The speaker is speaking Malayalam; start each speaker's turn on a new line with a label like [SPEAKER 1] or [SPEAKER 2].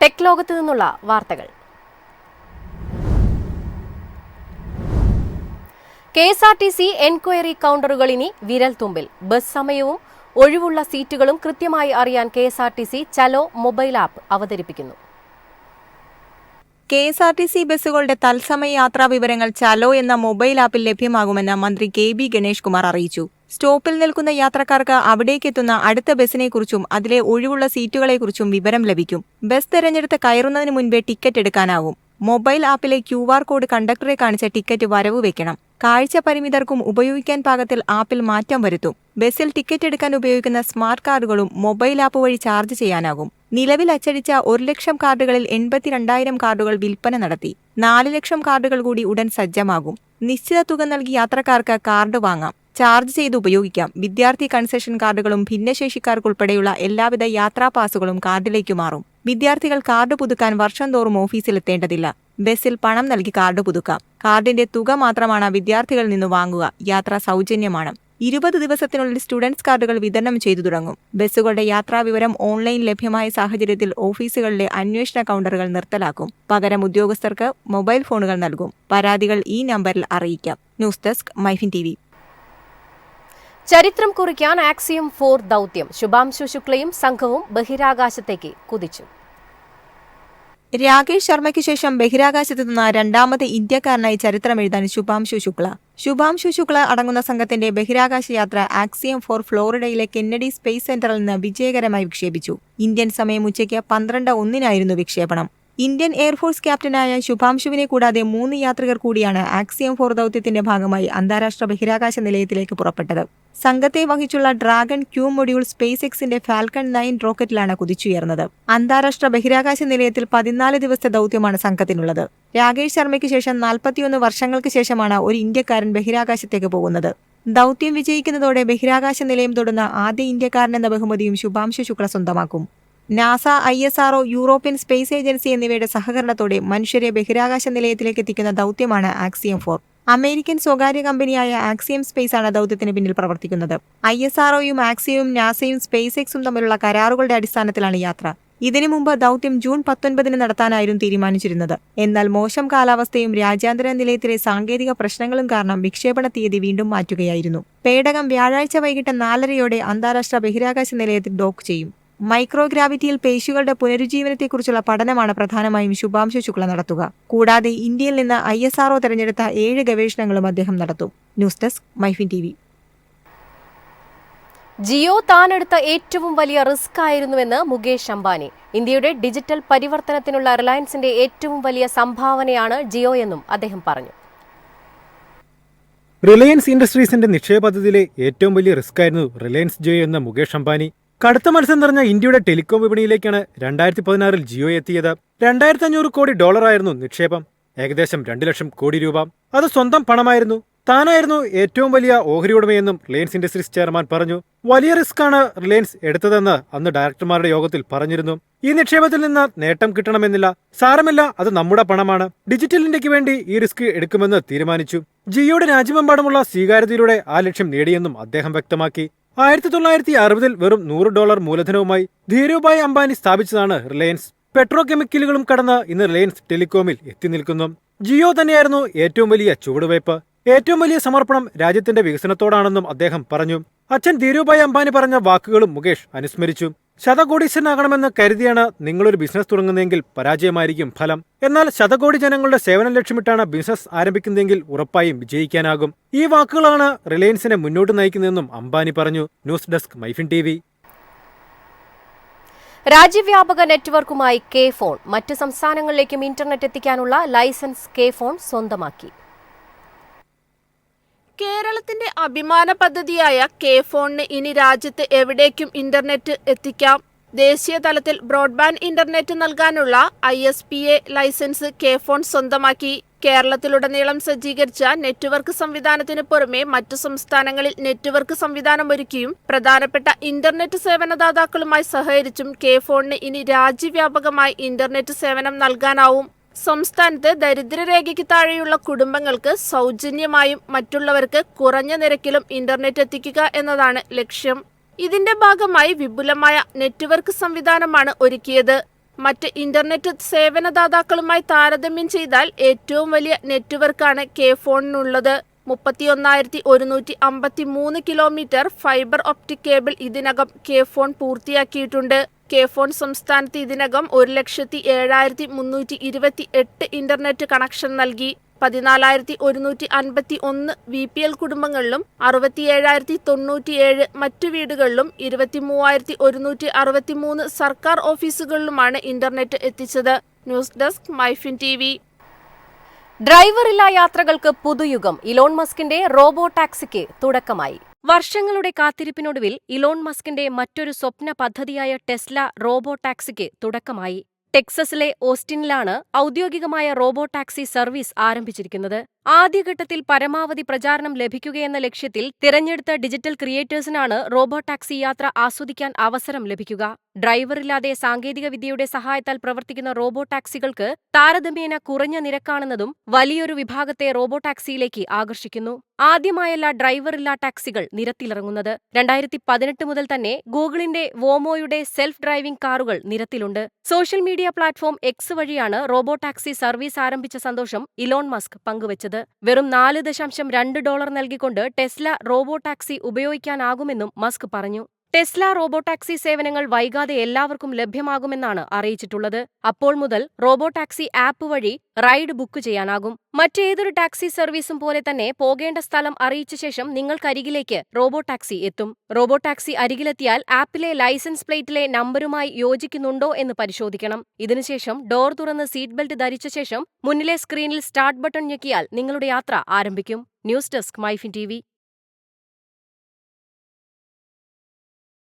[SPEAKER 1] ടെക് ലോകത്തു നിന്നുള്ള വാർത്തകൾ. KSRTC എൻക്വയറി കൗണ്ടറുകൾ ഇനി വിരൽ തുമ്പിൽ. ബസ് സമയവും ഒഴിവുള്ള സീറ്റുകളും കൃത്യമായി അറിയാൻ KSRTC ചലോ മൊബൈൽ ആപ്പ് അവതരിപ്പിക്കുന്നു.
[SPEAKER 2] KSRTC ബസ്സുകളുടെ തത്സമയ യാത്രാ വിവരങ്ങൾ ചലോ എന്ന മൊബൈൽ ആപ്പിൽ ലഭ്യമാകുമെന്ന് മന്ത്രി KB ഗണേഷ് കുമാർ അറിയിച്ചു. സ്റ്റോപ്പിൽ നിൽക്കുന്ന യാത്രക്കാർക്ക് അവിടേക്കെത്തുന്ന അടുത്ത ബസ്സിനെക്കുറിച്ചും അതിലെ ഒഴിവുള്ള സീറ്റുകളെക്കുറിച്ചും വിവരം ലഭിക്കും. ബസ് തെരഞ്ഞെടുത്ത് കയറുന്നതിന് മുൻപേ ടിക്കറ്റ് എടുക്കാനാവും. മൊബൈൽ ആപ്പിലെ QR കോഡ് കണ്ടക്ടറെ കാണിച്ച ടിക്കറ്റ് വരവ് വെക്കണം. കാഴ്ച പരിമിതർക്കും ഉപയോഗിക്കാൻ പാകത്തിൽ ആപ്പിൽ മാറ്റം വരുത്തും. ബസ്സിൽ ടിക്കറ്റ് എടുക്കാൻ ഉപയോഗിക്കുന്ന സ്മാർട്ട് കാർഡുകളും മൊബൈൽ ആപ്പ് വഴി ചാർജ് ചെയ്യാനാകും. നിലവിൽ അച്ചടിച്ച 1,00,000 കാർഡുകളിൽ 82,000 കാർഡുകൾ വിൽപ്പന നടത്തി. 4,00,000 കാർഡുകൾ കൂടി ഉടൻ സജ്ജമാകും. നിശ്ചിത തുക നൽകി യാത്രക്കാർക്ക് കാർഡ് വാങ്ങാം, ചാർജ് ചെയ്ത് ഉപയോഗിക്കാം. വിദ്യാർത്ഥി കൺസെഷൻ കാർഡുകളും ഭിന്നശേഷിക്കാർക്കുൾപ്പെടെയുള്ള എല്ലാവിധ യാത്രാ പാസുകളും കാർഡിലേക്ക് മാറും. വിദ്യാർത്ഥികൾ കാർഡ് പുതുക്കാൻ വർഷം തോറും ഓഫീസിലെത്തേണ്ടതില്ല. ബസ്സിൽ പണം നൽകി കാർഡ് പുതുക്കാം. കാർഡിന്റെ തുക മാത്രമാണ് വിദ്യാർത്ഥികളിൽ നിന്ന് വാങ്ങുക. യാത്ര സൗജന്യമാണ്. 20 ദിവസത്തിനുള്ളിൽ സ്റ്റുഡൻസ് കാർഡുകൾ വിതരണം ചെയ്തു തുടങ്ങും. ബസ്സുകളുടെ യാത്രാവിവരം ഓൺലൈൻ ലഭ്യമായ സാഹചര്യത്തിൽ ഓഫീസുകളിലെ അന്വേഷണ കൗണ്ടറുകൾ നിർത്തലാക്കും. പകരം ഉദ്യോഗസ്ഥർക്ക് മൊബൈൽ ഫോണുകൾ നൽകും. പരാതികൾ ഈ നമ്പറിൽ അറിയിക്കാം. News desk MyFin TV.
[SPEAKER 1] ചരിത്രം കുറിക്കാൻ ആക്സിയം 4 ദൗത്യം. ശുഭാംശു ശുക്ലയും സംഘവും ബഹിരാകാശത്തേക്ക് കുതിച്ചു.
[SPEAKER 2] രാകേഷ് ശർമ്മയ്ക്ക് ശേഷം ബഹിരാകാശത്തെത്തുന്ന രണ്ടാമത് ഇന്ത്യക്കാരനായി ചരിത്രമെഴുതാൻ ശുഭാംശു ശുക്ല. ശുഭാംശു ശുക്ല അടങ്ങുന്ന സംഘത്തിന്റെ ബഹിരാകാശ യാത്ര ആക്സിയം 4 ഫ്ലോറിഡയിലെ കെന്നഡി സ്പേസ് സെന്ററിൽ നിന്ന് വിജയകരമായി വിക്ഷേപിച്ചു. ഇന്ത്യൻ സമയം ഉച്ചയ്ക്ക് 12:01 വിക്ഷേപണം. ഇന്ത്യൻ എയർഫോഴ്സ് ക്യാപ്റ്റനായ ശുഭാംശുവിനെ കൂടാതെ 3 യാത്രികർ കൂടിയാണ് ആക്സിയം 4 ദൗത്യത്തിന്റെ ഭാഗമായി അന്താരാഷ്ട്ര ബഹിരാകാശ നിലയത്തിലേക്ക് പുറപ്പെട്ടത്. സംഘത്തെ വഹിച്ചുള്ള ഡ്രാഗൺ Q മൊഡ്യൂൾ സ്പേസ് എക്സിന്റെ ഫാൽക്കൺ 9 റോക്കറ്റിലാണ് കുതിച്ചുയർന്നത്. അന്താരാഷ്ട്ര ബഹിരാകാശ നിലയത്തിൽ 14 ദിവസത്തെ ദൗത്യമാണ് സംഘത്തിനുള്ളത്. രാകേഷ് ശർമ്മയ്ക്ക് ശേഷം 41 വർഷങ്ങൾക്ക് ശേഷമാണ് ഒരു ഇന്ത്യക്കാരൻ ബഹിരാകാശത്തേക്ക് പോകുന്നത്. ദൗത്യം വിജയിക്കുന്നതോടെ ബഹിരാകാശ നിലയം തൊടുന്ന ആദ്യ ഇന്ത്യക്കാരൻ എന്ന ബഹുമതിയും ശുഭാംശു ശുക്ല സ്വന്തമാക്കും. NASA, ISRO, European space agency എന്നിവയുടെ സഹകരണത്തോടെ മനുഷ്യരെ ബഹിരാകാശ നിലയത്തിലേക്ക് എത്തിക്കുന്ന ദൗത്യമാണ് ആക്സിയം 4. അമേരിക്കൻ സ്വകാര്യ കമ്പനിയായ ആക്സിയം സ്പേസ് ആണ് ദൗത്യത്തിന് പിന്നിൽ പ്രവർത്തിക്കുന്നത്. ISROയും ആക്സിയവും നാസയും സ്പേസ് എക്സും തമ്മിലുള്ള കരാറുകളുടെ അടിസ്ഥാനത്തിലാണ് യാത്ര. ഇതിനു മുമ്പ് ദൗത്യം ജൂൺ 19 നടത്താനായിരുന്നു തീരുമാനിച്ചിരുന്നത്. എന്നാൽ മോശം കാലാവസ്ഥയും രാജ്യാന്തര നിലയത്തിലെ സാങ്കേതിക പ്രശ്നങ്ങളും കാരണം വിക്ഷേപണ തീയതി വീണ്ടും മാറ്റുകയായിരുന്നു. പേടകം വ്യാഴാഴ്ച വൈകിട്ട് 4:30 അന്താരാഷ്ട്ര ബഹിരാകാശ നിലയത്തിൽ ഡോക്ക് ചെയ്യും. മൈക്രോഗ്രാവിറ്റിയിൽ പേശികളുടെ പുനരുജ്ജീവനത്തെക്കുറിച്ചുള്ള പഠനമാണ് പ്രധാനമായും ശുഭാംശു ശുക്ല നടത്തുക. കൂടാതെ ഇന്ത്യയിൽ നിന്ന് ISRO തെരഞ്ഞെടുത്ത 7 ഗവേഷണങ്ങളും അദ്ദേഹം നടത്തും. News desk MyFin TV.
[SPEAKER 1] Jio താനെടുത്ത ഏറ്റവും വലിയ റിസ്ക് ആയിരുന്നുവെന്ന് മുകേഷ് അംബാനി. ഇന്ത്യയുടെ ഡിജിറ്റൽ പരിവർത്തനത്തിനുള്ള റിലയൻസിന്റെ ഏറ്റവും വലിയ സംഭാവനയാണ് ജിയോ എന്നും അദ്ദേഹം പറഞ്ഞു.
[SPEAKER 3] റിലയൻസ് ഇൻഡസ്ട്രീസിന്റെ നിക്ഷേപ പദ്ധതിയിലെ ഏറ്റവും വലിയ റിസ്ക് ആയിരുന്നു റിലയൻസ് ജിയോ എന്ന മുകേഷ് അംബാനി. കടുത്ത മത്സരം നിറഞ്ഞ ഇന്ത്യയുടെ ടെലികോം വിപണിയിലേക്കാണ് 2016 ജിയോ എത്തിയത്. $2,500 കോടി ആയിരുന്നു നിക്ഷേപം. ഏകദേശം 2 ലക്ഷം കോടി രൂപ. അത് സ്വന്തം പണമായിരുന്നു. താനായിരുന്നു ഏറ്റവും വലിയ ഓഹരി ഉടമയെന്നും റിലയൻസ് ഇൻഡസ്ട്രീസ് ചെയർമാൻ പറഞ്ഞു. വലിയ റിസ്ക്കാണ് റിലയൻസ് എടുത്തതെന്ന് അന്ന് ഡയറക്ടർമാരുടെ യോഗത്തിൽ പറഞ്ഞിരുന്നു. ഈ നിക്ഷേപത്തിൽ നിന്ന് നേട്ടം കിട്ടണമെന്നില്ല, സാരമില്ല, അത് നമ്മുടെ പണമാണ്. ഡിജിറ്റൽ ഇന്ത്യക്ക് വേണ്ടി ഈ റിസ്ക് എടുക്കുമെന്ന് തീരുമാനിച്ചു. ജിയോയുടെ രാജ്യമെമ്പാടുമുള്ള സ്വീകാര്യതയിലൂടെ ആ ലക്ഷ്യം നേടിയെന്നും അദ്ദേഹം വ്യക്തമാക്കി. 1960 വെറും $100 മൂലധനവുമായി ധീരുഭായ് അംബാനി സ്ഥാപിച്ചതാണ് റിലയൻസ്. പെട്രോ കെമിക്കലുകളും കടന്ന് ഇന്ന് റിലയൻസ് ടെലികോമിൽ എത്തി നിൽക്കുന്നു. ജിയോ തന്നെയായിരുന്നു ഏറ്റവും വലിയ ചുവടുവയ്പ്. ഏറ്റവും വലിയ സമർപ്പണം രാജ്യത്തിന്റെ വികസനത്തോടാണെന്നും അദ്ദേഹം പറഞ്ഞു. അച്ഛൻ ധീരുഭായ് അംബാനി പറഞ്ഞ വാക്കുകളും മുകേഷ് അനുസ്മരിച്ചു. ശതകോടീശ്വരനാകണമെന്ന് കരുതിയാണ് നിങ്ങളൊരു ബിസിനസ് തുടങ്ങുന്നതെങ്കിൽ പരാജയമായിരിക്കും ഫലം. എന്നാൽ ശതകോടി ജനങ്ങളുടെ സേവനം ലക്ഷ്യമിട്ടാണ് ബിസിനസ് ആരംഭിക്കുന്നതെങ്കിൽ ഉറപ്പായും വിജയിക്കാനാകും. ഈ വാക്കുകളാണ് റിലയൻസിനെ മുന്നോട്ട് നയിക്കുന്നതെന്നും അംബാനി പറഞ്ഞു. News desk MyFin TV.
[SPEAKER 1] രാജ്യവ്യാപക നെറ്റ്വർക്കുമായി K-FON മറ്റ് സംസ്ഥാനങ്ങളിലേക്കും ഇന്റർനെറ്റ് എത്തിക്കാനുള്ള ലൈസൻസ് K-ഫോൺ സ്വന്തമാക്കി.
[SPEAKER 4] കേരളത്തിന്റെ അഭിമാന പദ്ധതിയായ K-ഫോണിന് ഇനി രാജ്യത്ത് എവിടേക്കും ഇന്റർനെറ്റ് എത്തിക്കാം. ദേശീയ തലത്തിൽ ബ്രോഡ്ബാൻഡ് ഇന്റർനെറ്റ് നൽകാനുള്ള ISPA ലൈസൻസ് K-ഫോൺ സ്വന്തമാക്കി. കേരളത്തിലുടനീളം സജ്ജീകരിച്ച നെറ്റ്വർക്ക് സംവിധാനത്തിന് പുറമെ മറ്റു സംസ്ഥാനങ്ങളിൽ നെറ്റ്വർക്ക് സംവിധാനമൊരുക്കിയും പ്രധാനപ്പെട്ട ഇന്റർനെറ്റ് സേവനദാതാക്കളുമായി സഹകരിച്ചും K-ഫോണിന് ഇനി രാജ്യവ്യാപകമായി ഇന്റർനെറ്റ് സേവനം നൽകാനാവും. സംസ്ഥാനത്ത് ദരിദ്രരേഖയ്ക്ക് താഴെയുള്ള കുടുംബങ്ങൾക്ക് സൗജന്യമായും മറ്റുള്ളവർക്ക് കുറഞ്ഞ നിരക്കിലും ഇന്റർനെറ്റ് എത്തിക്കുക എന്നതാണ് ലക്ഷ്യം. ഇതിന്റെ ഭാഗമായി വിപുലമായ നെറ്റ്വർക്ക് സംവിധാനമാണ് ഒരുക്കിയത്. മറ്റ് ഇന്റർനെറ്റ് സേവനദാതാക്കളുമായി താരതമ്യം ചെയ്താൽ ഏറ്റവും വലിയ നെറ്റ്വർക്കാണ് കെ ഫോണിനുള്ളത്. 31,153 കിലോമീറ്റർ ഫൈബർ ഒപ്റ്റിക് കേബിൾ ഇതിനകം കെ ഫോൺ പൂർത്തിയാക്കിയിട്ടുണ്ട്. കെ ഫോൺ സംസ്ഥാനത്ത് ഇതിനകം 1,07,328 ഇന്റർനെറ്റ് കണക്ഷൻ നൽകി. 14,151 VPL കുടുംബങ്ങളിലും 67,097 മറ്റു വീടുകളിലും 23,163 സർക്കാർ ഓഫീസുകളിലുമാണ് ഇന്റർനെറ്റ് എത്തിച്ചത്. News desk MyFin TV.
[SPEAKER 1] ഡ്രൈവറില്ലാ യാത്രകൾക്ക് പുതുയുഗം. ഇലോൺ മസ്കിന്റെ റോബോ ടാക്സിക്ക് തുടക്കമായി. വർഷങ്ങളുടെ കാത്തിരിപ്പിനൊടുവിൽ ഇലോൺ മസ്കിന്റെ മറ്റൊരു സ്വപ്ന പദ്ധതിയായ ടെസ്ല റോബോ ടാക്സിക്ക് തുടക്കമായി. ടെക്സസിലെ ഓസ്റ്റിനിലാണ് ഔദ്യോഗികമായ റോബോ ടാക്സി സർവീസ് ആരംഭിച്ചിരിക്കുന്നത്. ആദ്യഘട്ടത്തിൽ പരമാവധി പ്രചാരണം ലഭിക്കുകയെന്ന ലക്ഷ്യത്തിൽ തിരഞ്ഞെടുത്ത ഡിജിറ്റൽ ക്രിയേറ്റേഴ്സിനാണ് റോബോ ടാക്സി യാത്ര ആസ്വദിക്കാൻ അവസരം ലഭിക്കുക. ഡ്രൈവറില്ലാതെ സാങ്കേതികവിദ്യയുടെ സഹായത്താൽ പ്രവർത്തിക്കുന്ന റോബോ ടാക്സികൾക്ക് താരതമ്യേന കുറഞ്ഞ നിരക്കാണെന്നതും വലിയൊരു വിഭാഗത്തെ റോബോ ടാക്സിയിലേക്ക് ആകർഷിക്കുന്നു. ആദ്യമായല്ല ഡ്രൈവറില്ലാ ടാക്സികൾ നിരത്തിലിറങ്ങുന്നത്. 2018 മുതൽ തന്നെ ഗൂഗിളിന്റെ വോമോയുടെ സെൽഫ് ഡ്രൈവിംഗ് കാറുകൾ നിരത്തിലുണ്ട്. സോഷ്യൽ മീഡിയ പ്ലാറ്റ്ഫോം എക്സ് വഴിയാണ് റോബോ ടാക്സി സർവീസ് ആരംഭിച്ച സന്തോഷം ഇലോൺ മസ്ക് പങ്കുവച്ചത്. വെറും $4.2 നൽകിക്കൊണ്ട് ടെസ്ല റോബോ ടാക്സി ഉപയോഗിക്കാനാകുമെന്നും മസ്ക് പറഞ്ഞു. ടെസ്ല റോബോ ടാക്സി സേവനങ്ങൾ വൈകാതെ എല്ലാവർക്കും ലഭ്യമാകുമെന്നാണ് അറിയിച്ചിട്ടുള്ളത്. അപ്പോൾ മുതൽ റോബോ ടാക്സി ആപ്പ് വഴി റൈഡ് ബുക്ക് ചെയ്യാനാകും. മറ്റേതൊരു ടാക്സി സർവീസും പോലെ തന്നെ പോകേണ്ട സ്ഥലം അറിയിച്ച ശേഷം നിങ്ങൾക്കരികിലേക്ക് റോബോ ടാക്സി എത്തും. റോബോ ടാക്സി അരികിലെത്തിയാൽ ആപ്പിലെ ലൈസൻസ് പ്ലേറ്റിലെ നമ്പരുമായി യോജിക്കുന്നുണ്ടോ എന്ന് പരിശോധിക്കണം. ഇതിനുശേഷം ഡോർ തുറന്ന് സീറ്റ് ബെൽറ്റ് ധരിച്ച ശേഷം മുന്നിലെ സ്ക്രീനിൽ സ്റ്റാർട്ട് ബട്ടൺ ഞെക്കിയാൽ നിങ്ങളുടെ യാത്ര ആരംഭിക്കും. News desk MyFin TV.